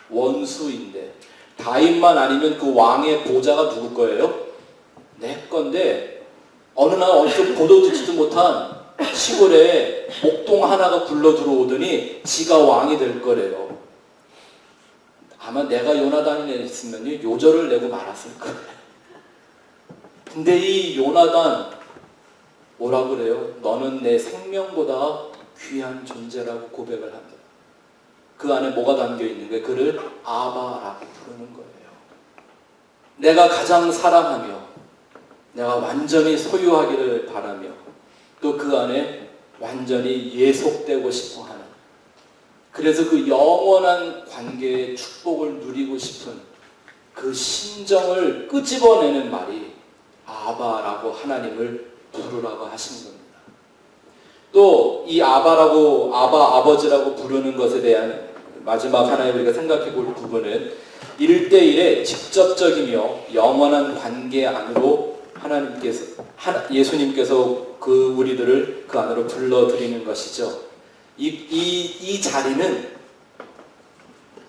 원수인데, 다윗만 아니면 그 왕의 보좌가 누구 거예요? 내 건데 어느 날 어디서 보도 듣지도 못한 시골에 목동 하나가 굴러 들어오더니 지가 왕이 될 거래요. 아마 내가 요나단이 있으면 요절을 내고 말았을 거예요. 근데 이 요나단 뭐라 그래요? 너는 내 생명보다 귀한 존재라고 고백을 합니다. 그 안에 뭐가 담겨 있는 거예요? 그를 아바라고 부르는 거예요. 내가 가장 사랑하며 내가 완전히 소유하기를 바라며 또 그 안에 완전히 예속되고 싶어하는, 그래서 그 영원한 관계의 축복을 누리고 싶은 그 심정을 끄집어내는 말이 아바라고 하나님을 부르라고 하신 겁니다. 또 이 아바라고, 아바, 아버지라고 부르는 것에 대한 마지막 하나의 우리가 생각해 볼 부분은 1대1의 직접적이며 영원한 관계 안으로 예수님께서 그 우리들을 그 안으로 불러들이는 것이죠. 이 자리는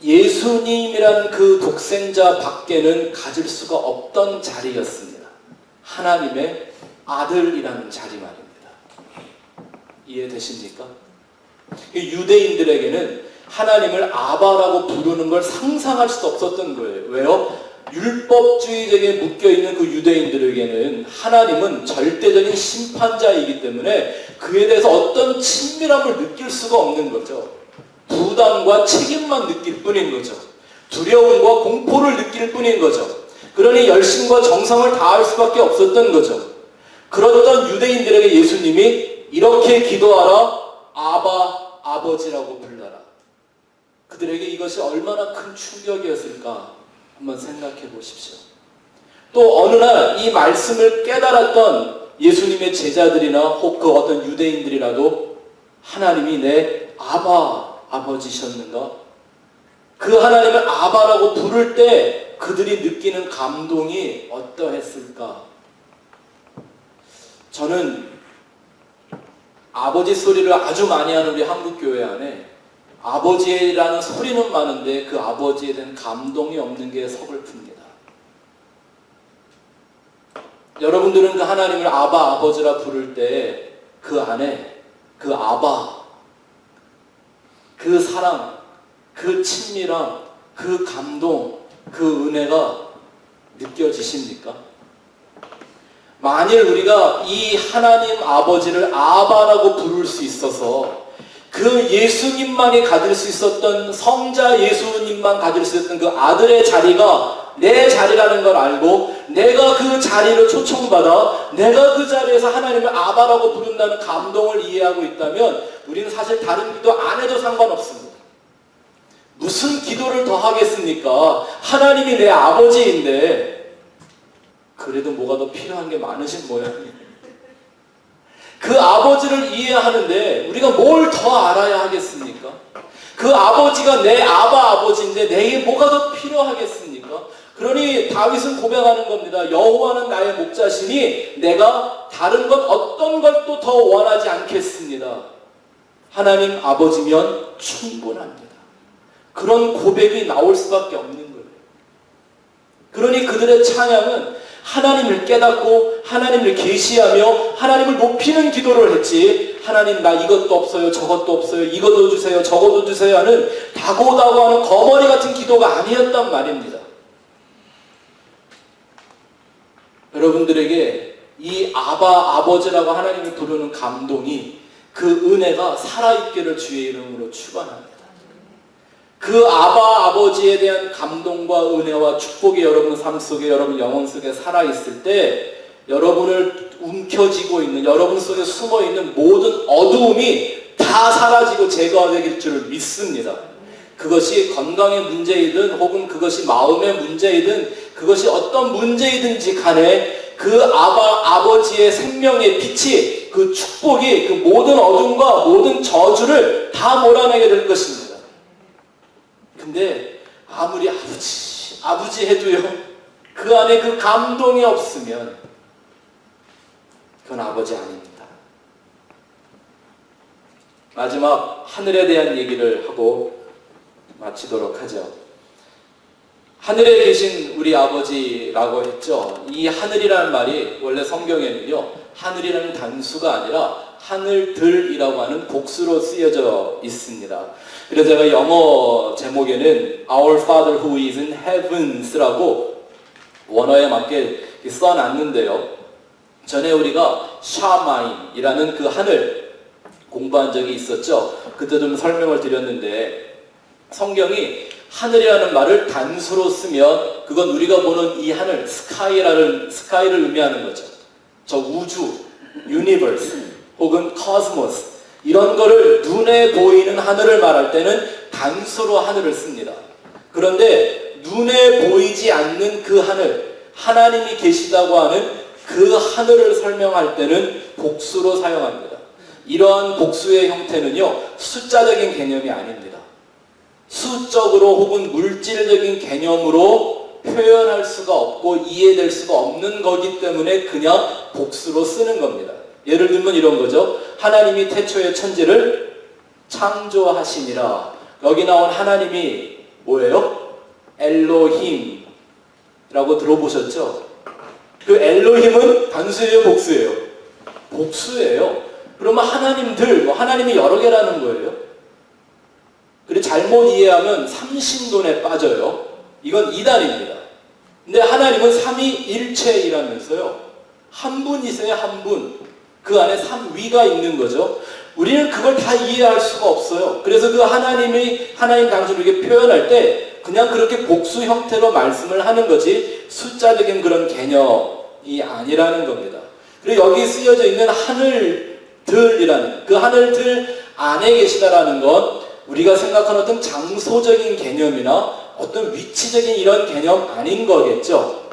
예수님이란 그 독생자 밖에는 가질 수가 없던 자리였습니다. 하나님의 아들이라는 자리 말입니다. 이해되십니까? 유대인들에게는 하나님을 아바라고 부르는 걸 상상할 수 없었던 거예요. 왜요? 율법주의적에 묶여있는 그 유대인들에게는 하나님은 절대적인 심판자이기 때문에 그에 대해서 어떤 친밀함을 느낄 수가 없는 거죠. 부담과 책임만 느낄 뿐인 거죠. 두려움과 공포를 느낄 뿐인 거죠. 그러니 열심과 정성을 다할 수밖에 없었던 거죠. 그러던 유대인들에게 예수님이 이렇게 기도하라, 아바, 아버지라고 불러라. 그들에게 이것이 얼마나 큰 충격이었을까 한번 생각해 보십시오. 또 어느 날 이 말씀을 깨달았던 예수님의 제자들이나 혹 그 어떤 유대인들이라도 하나님이 내 아바, 아버지셨는가? 그 하나님을 아바라고 부를 때 그들이 느끼는 감동이 어떠했을까? 저는 아버지 소리를 아주 많이 하는 우리 한국교회 안에 아버지라는 소리는 많은데 그 아버지에 대한 감동이 없는 게 서글픕니다. 여러분들은 그 하나님을 아바, 아버지라 부를 때 그 안에 그 아바, 그 사랑, 그 친밀함, 그 감동, 그 은혜가 느껴지십니까? 만일 우리가 이 하나님 아버지를 아바라고 부를 수 있어서 그 예수님만이 가질 수 있었던, 성자 예수님만 가질 수 있었던 그 아들의 자리가 내 자리라는 걸 알고 내가 그 자리를 초청받아 내가 그 자리에서 하나님을 아바라고 부른다는 감동을 이해하고 있다면 우리는 사실 다른 기도 안 해도 상관없습니다. 무슨 기도를 더 하겠습니까? 하나님이 내 아버지인데 그래도 뭐가 더 필요한 게 많으신 모양이에요. 그 아버지를 이해하는데 우리가 뭘 더 알아야 하겠습니까? 그 아버지가 내 아바 아버지인데 내게 뭐가 더 필요하겠습니까? 그러니 다윗은 고백하는 겁니다. 여호와는 나의 목자시니 내가 다른 것 어떤 것도 더 원하지 않겠습니다. 하나님 아버지면 충분합니다. 그런 고백이 나올 수밖에 없는 거예요. 그러니 그들의 찬양은 하나님을 깨닫고 하나님을 계시하며 하나님을 높이는 기도를 했지, 하나님 나 이것도 없어요, 저것도 없어요, 이것도 주세요, 저것도 주세요 하는 다고다고하는 거머리 같은 기도가 아니었단 말입니다. 여러분들에게 이 아버지라고 하나님이 부르는 감동이, 그 은혜가 살아있기를 주의 이름으로 축원합니다. 그 아버지에 대한 감동과 은혜와 축복이 여러분 삶 속에, 여러분 영혼 속에 살아있을 때 여러분을 움켜쥐고 있는, 여러분 속에 숨어있는 모든 어두움이 다 사라지고 제거되길 줄을 믿습니다. 그것이 건강의 문제이든 혹은 그것이 마음의 문제이든 그것이 어떤 문제이든지 간에 그 아버지의 생명의 빛이, 그 축복이 그 모든 어둠과 모든 저주를 다 몰아내게 될 것입니다. 근데 아무리 아버지 해도요, 그 안에 그 감동이 없으면 그건 아버지 아닙니다. 마지막 하늘에 대한 얘기를 하고 마치도록 하죠. 하늘에 계신 우리 아버지라고 했죠. 이 하늘이라는 말이 원래 성경에는요, 하늘이라는 단수가 아니라 하늘들이라고 하는 복수로 쓰여져 있습니다. 그래서 제가 영어 제목에는 Our Father who is in heavens라고 원어에 맞게 써놨는데요. 전에 우리가 샤마임이라는 그 하늘 공부한 적이 있었죠. 그때 좀 설명을 드렸는데, 성경이 하늘이라는 말을 단수로 쓰면 그건 우리가 보는 이 하늘, 스카이를 의미하는 거죠. 저 우주, 유니버스 혹은 코스모스, 이런 거를 눈에 보이는 하늘을 말할 때는 단수로 하늘을 씁니다. 그런데 눈에 보이지 않는 그 하늘, 하나님이 계시다고 하는 그 하늘을 설명할 때는 복수로 사용합니다. 이러한 복수의 형태는요, 숫자적인 개념이 아닙니다. 수적으로 혹은 물질적인 개념으로 표현할 수가 없고 이해될 수가 없는 거기 때문에 그냥 복수로 쓰는 겁니다. 예를 들면 이런 거죠. 하나님이 태초에 천지를 창조하시니라. 여기 나온 하나님이 뭐예요? 엘로힘이라고 들어보셨죠? 그 엘로힘은 단수예요, 복수예요? 복수예요. 그러면 하나님들, 하나님이 여러 개라는 거예요. 그리고 잘못 이해하면 삼신론에 빠져요. 이건 이단입니다. 근데 하나님은 삼위일체이라면서요. 한 분이세요, 한 분. 그 안에 삼위가 있는 거죠. 우리는 그걸 다 이해할 수가 없어요. 그래서 그 하나님 당신을 이렇게 표현할 때 그냥 그렇게 복수 형태로 말씀을 하는 거지 숫자적인 그런 개념이 아니라는 겁니다. 그리고 여기 쓰여져 있는 하늘들이라는, 그 하늘들 안에 계시다라는 건 우리가 생각하는 어떤 장소적인 개념이나 어떤 위치적인 이런 개념 아닌 거겠죠.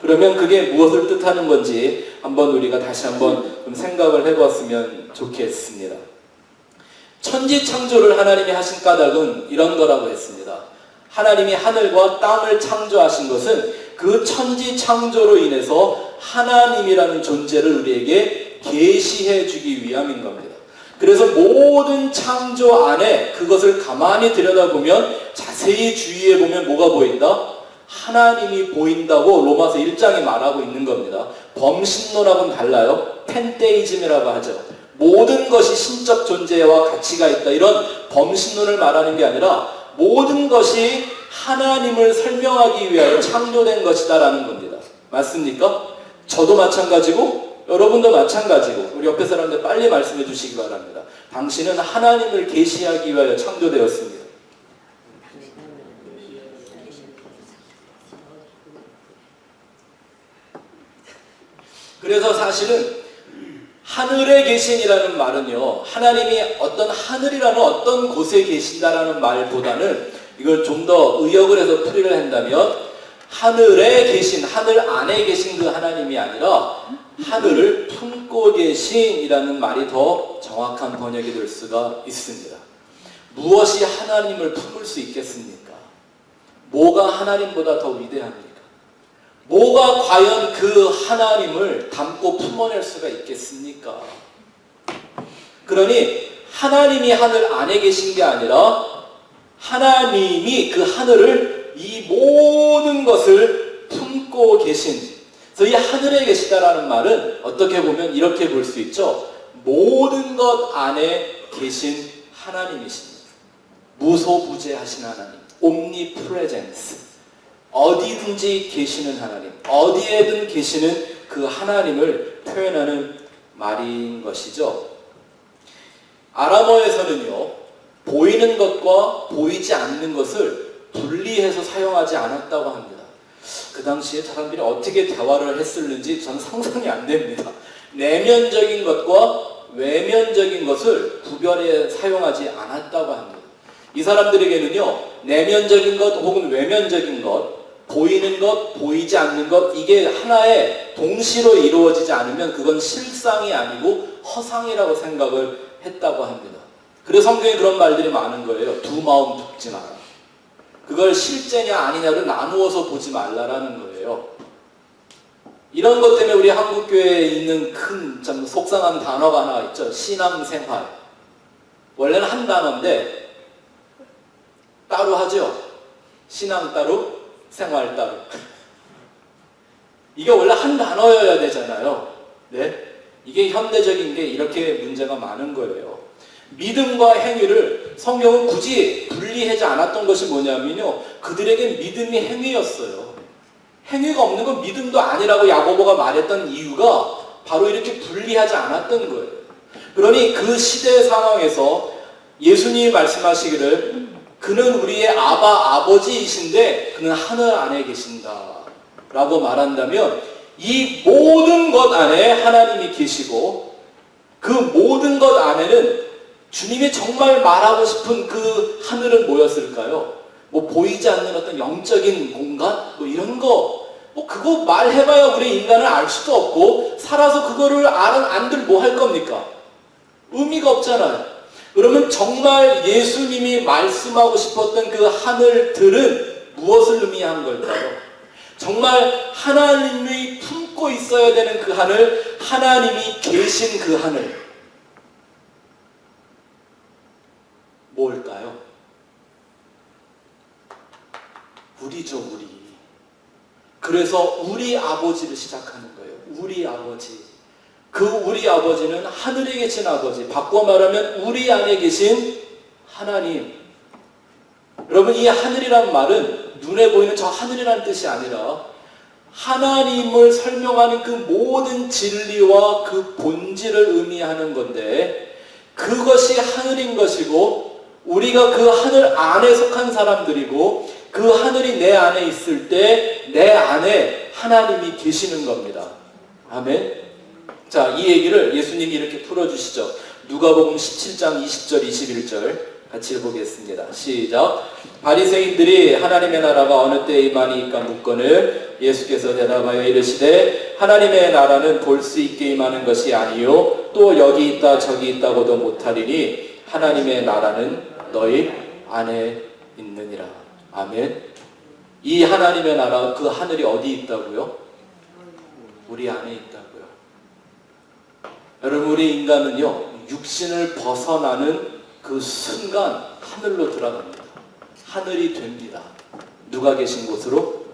그러면 그게 무엇을 뜻하는 건지 한번 우리가 다시 한번 좀 생각을 해봤으면 좋겠습니다. 천지 창조를 하나님이 하신 까닭은 이런 거라고 했습니다. 하나님이 하늘과 땅을 창조하신 것은 그 천지 창조로 인해서 하나님이라는 존재를 우리에게 계시해 주기 위함인 겁니다. 그래서 모든 창조 안에 그것을 가만히 들여다보면, 자세히 주의해보면 뭐가 보인다? 하나님이 보인다고 로마서 1장이 말하고 있는 겁니다. 범신론하고는 달라요. 펜테이즘이라고 하죠. 모든 것이 신적 존재와 가치가 있다, 이런 범신론을 말하는 게 아니라 모든 것이 하나님을 설명하기 위하여 창조된 것이다라는 겁니다. 맞습니까? 저도 마찬가지고 여러분도 마찬가지고, 우리 옆에 사람들 빨리 말씀해 주시기 바랍니다. 당신은 하나님을 계시하기 위하여 창조되었습니다. 그래서 사실은 하늘에 계신이라는 말은요, 하나님이 어떤 하늘이라는 어떤 곳에 계신다라는 말보다는 이걸 좀 더 의역을 해서 풀이를 한다면 하늘에 계신, 하늘 안에 계신 그 하나님이 아니라 하늘을 품고 계신이라는 말이 더 정확한 번역이 될 수가 있습니다. 무엇이 하나님을 품을 수 있겠습니까? 뭐가 하나님보다 더 위대합니까? 뭐가 과연 그 하나님을 담고 품어낼 수가 있겠습니까? 그러니 하나님이 하늘 안에 계신 게 아니라 하나님이 그 하늘을, 이 모든 것을 품고 계신, 그래서 이 하늘에 계시다라는 말은 어떻게 보면 이렇게 볼 수 있죠. 모든 것 안에 계신 하나님이십니다. 무소부재하신 하나님, omnipresence. 어디든지 계시는 하나님, 어디에든 계시는 그 하나님을 표현하는 말인 것이죠. 아람어에서는요, 보이는 것과 보이지 않는 것을 분리해서 사용하지 않았다고 합니다. 그 당시에 사람들이 어떻게 대화를 했을는지 저는 상상이 안 됩니다. 내면적인 것과 외면적인 것을 구별해 사용하지 않았다고 합니다. 이 사람들에게는요, 내면적인 것 혹은 외면적인 것, 보이는 것, 보이지 않는 것, 이게 하나의 동시로 이루어지지 않으면 그건 실상이 아니고 허상이라고 생각을 했다고 합니다. 그래서 성경에 그런 말들이 많은 거예요. 두 마음 품지 마라. 그걸 실제냐 아니냐를 나누어서 보지 말라라는 거예요. 이런 것 때문에 우리 한국교회에 있는 큰 참 속상한 단어가 하나 있죠. 신앙생활. 원래는 한 단어인데 따로 하죠. 신앙 따로, 생활 따로. 이게 원래 한 단어여야 되잖아요. 네? 이게 현대적인 게 이렇게 문제가 많은 거예요. 믿음과 행위를 성경은 굳이 분리하지 않았던 것이 뭐냐면요, 그들에게 믿음이 행위였어요. 행위가 없는 건 믿음도 아니라고 야고보가 말했던 이유가 바로 이렇게 분리하지 않았던 거예요. 그러니 그 시대 상황에서 예수님이 말씀하시기를 그는 우리의 아버지이신데 그는 하늘 안에 계신다 라고 말한다면, 이 모든 것 안에 하나님이 계시고 그 모든 것 안에는 주님이 정말 말하고 싶은 그 하늘은 뭐였을까요? 뭐 보이지 않는 어떤 영적인 공간? 뭐 이런 거, 뭐 그거 말해봐야 우리 인간은 알 수도 없고, 살아서 그거를 안들 뭐 할 겁니까? 의미가 없잖아요. 그러면 정말 예수님이 말씀하고 싶었던 그 하늘들은 무엇을 의미한 걸까요? 정말 하나님이 품고 있어야 되는 그 하늘, 하나님이 계신 그 하늘, 뭘까요? 우리죠, 우리. 그래서 우리 아버지를 시작하는 거예요. 우리 아버지. 그 우리 아버지는 하늘에 계신 아버지. 바꿔 말하면 우리 안에 계신 하나님. 여러분, 이 하늘이란 말은 눈에 보이는 저 하늘이라는 뜻이 아니라 하나님을 설명하는 그 모든 진리와 그 본질을 의미하는 건데, 그것이 하늘인 것이고 우리가 그 하늘 안에 속한 사람들이고, 그 하늘이 내 안에 있을 때 내 안에 하나님이 계시는 겁니다. 아멘. 자, 이 얘기를 예수님이 이렇게 풀어주시죠. 누가복음 17장 20절 21절 같이 보겠습니다. 시작. 바리새인들이 하나님의 나라가 어느 때에 임하니까 묻거늘 예수께서 대답하여 이르시되 하나님의 나라는 볼 수 있게 임하는 것이 아니요 또 여기 있다 저기 있다고도 못하리니 하나님의 나라는 너희 안에 있느니라. 아멘. 이 하나님의 나라, 그 하늘이 어디 있다고요? 우리 안에 있다고요. 여러분, 우리 인간은요, 육신을 벗어나는 그 순간 하늘로 들어갑니다. 하늘이 됩니다. 누가 계신 곳으로?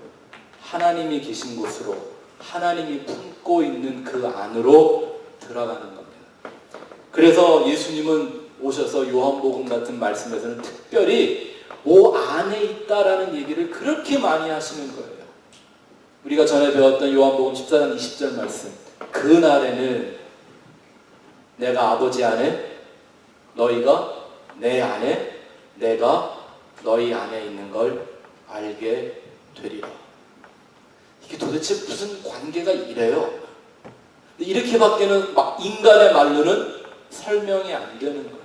하나님이 계신 곳으로, 하나님이 품고 있는 그 안으로 들어가는 겁니다. 그래서 예수님은 오셔서 요한복음 같은 말씀에서는 특별히 뭐 안에 있다라는 얘기를 그렇게 많이 하시는 거예요. 우리가 전에 배웠던 요한복음 14장 20절 말씀, 그날에는 내가 아버지 안에, 너희가 내 안에, 내가 너희 안에 있는 걸 알게 되리라. 이게 도대체 무슨 관계가 이래요? 이렇게밖에는 막 인간의 말로는 설명이 안 되는 거예요.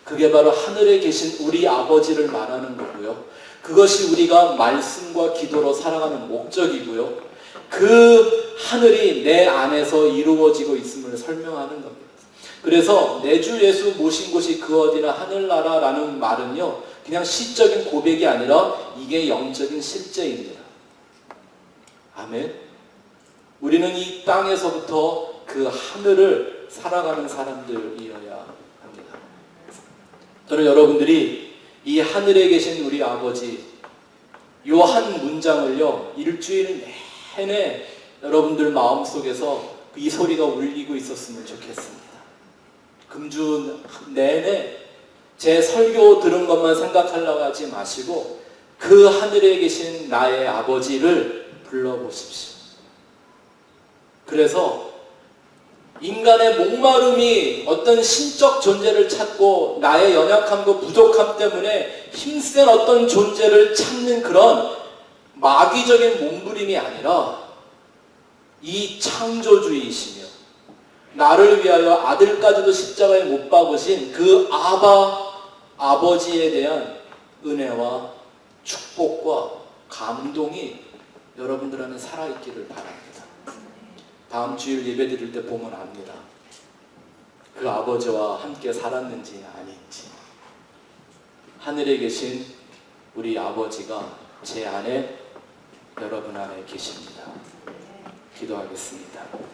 그게 바로 하늘에 계신 우리 아버지를 말하는 거고요. 그것이 우리가 말씀과 기도로 살아가는 목적이고요. 그 하늘이 내 안에서 이루어지고 있음을 설명하는 겁니다. 그래서 내 주 예수 모신 곳이 그 어디나 하늘나라라는 말은요, 그냥 시적인 고백이 아니라 이게 영적인 실제입니다. 아멘. 우리는 이 땅에서부터 그 하늘을 살아가는 사람들이어야 합니다. 저는 여러분들이 이 하늘에 계신 우리 아버지, 요 한 문장을요, 일주일 내내 여러분들 마음속에서 이 소리가 울리고 있었으면 좋겠습니다. 금주 내내 제 설교 들은 것만 생각하려고 하지 마시고 그 하늘에 계신 나의 아버지를 불러보십시오. 그래서 인간의 목마름이 어떤 신적 존재를 찾고 나의 연약함과 부족함 때문에 힘센 어떤 존재를 찾는 그런 마귀적인 몸부림이 아니라 이 창조주이시며 나를 위하여 아들까지도 십자가에 못 박으신 그 아버지에 대한 은혜와 축복과 감동이 여러분들 안에 살아있기를 바랍니다. 다음 주일 예배 드릴 때 보면 압니다. 그 아버지와 함께 살았는지 아닌지. 하늘에 계신 우리 아버지가 제 안에, 여러분 안에 계십니다. 기도하겠습니다.